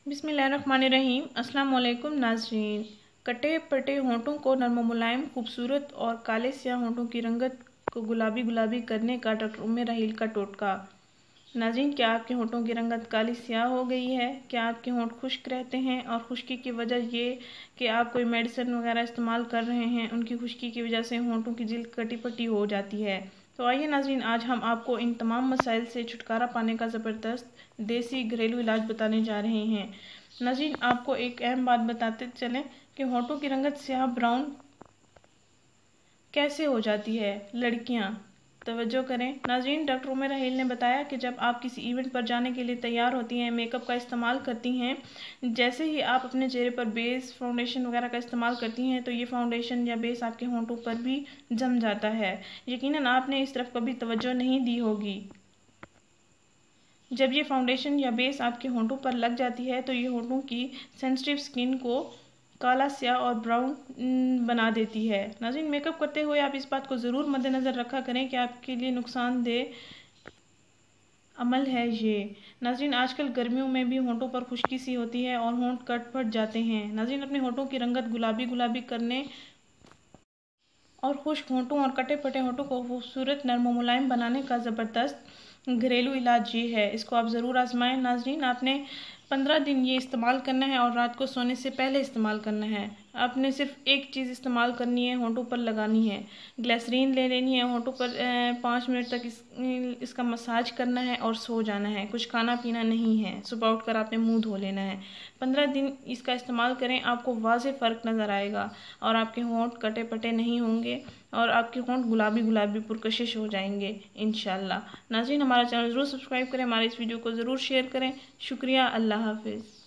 बिस्मिल्लाहिर्रहमानिर्रहीम। अस्सलाम वालेकुम नाज़रीन। कटे पटे होंठों को नरम मुलायम, खूबसूरत और काले स्याह होंठों की रंगत को गुलाबी गुलाबी करने का डॉक्टर उम्मे राहील का टोटका। नाज़रीन, क्या आपके होंठों की रंगत काली स्याह हो गई है? क्या आपके होंठ खुश्क रहते हैं और खुश्की की वजह ये कि आप कोई मेडिसिन वगैरह इस्तेमाल कर रहे हैं, उनकी खुश्की की वजह से होंठों की जिल्द कटी पटी हो जाती है? तो आइए नाज़रीन, आज हम आपको इन तमाम मसाइल से छुटकारा पाने का ज़बरदस्त देसी घरेलू इलाज बताने जा रहे हैं। नाज़रीन, आपको एक अहम बात बताते चलें कि होंठों की रंगत स्याह ब्राउन कैसे हो जाती है। लड़कियां तवज्जो करें। नाज़रीन, डॉक्टर उम्मे राहील ने बताया कि जब आप किसी इवेंट पर जाने के लिए तैयार होती हैं, मेकअप का इस्तेमाल करती हैं, जैसे ही आप अपने चेहरे पर बेस फाउंडेशन वगैरह का इस्तेमाल करती हैं तो ये फाउंडेशन या बेस आपके होंठों पर भी जम जाता है। यकीनन आपने इस तरफ कभी तवज्जो नहीं दी होगी। जब ये फाउंडेशन या बेस आपके होंठों पर लग जाती है तो ये होंठों की सेंसिटिव स्किन को काला स्याह और ब्राउन बना देती है। नाज़रीन, मेकअप करते हुए आप इस बात को ज़रूर मद्देनज़र रखा करें कि आपके लिए नुकसानदेह अमल है ये। नाज़रीन, आजकल गर्मियों में भी होंठों पर खुश्की सी होती है और होंठ कट फट जाते हैं। नाज़रीन, अपने होंठों की रंगत गुलाबी गुलाबी करने और खुश्क होंठों और कटे पटे होंठों को खूबसूरत नरम मुलायम बनाने का ज़बरदस्त घरेलू इलाज ये है। इसको आप ज़रूर आजमाएं। नाज़रीन, आपने 15 दिन ये इस्तेमाल करना है और रात को सोने से पहले इस्तेमाल करना है। आपने सिर्फ एक चीज़ इस्तेमाल करनी है, होंठों पर लगानी है। ग्लिसरीन ले लेनी है, होंठों पर 5 मिनट तक इसका मसाज करना है और सो जाना है। कुछ खाना पीना नहीं है। सुबह उठकर आपने मुंह धो लेना है। 15 दिन इसका इस्तेमाल करें, आपको वाज़ेह फ़र्क नज़र आएगा और आपके होंठ कटे पटे नहीं होंगे और आपके होंठ गुलाबी गुलाबी पुरकशिश हो जाएंगे इंशाल्लाह। नाज़रीन, हमारा चैनल ज़रूर सब्सक्राइब करें, हमारे इस वीडियो को ज़रूर शेयर करें। शुक्रिया। अल्लाह हाफिज़।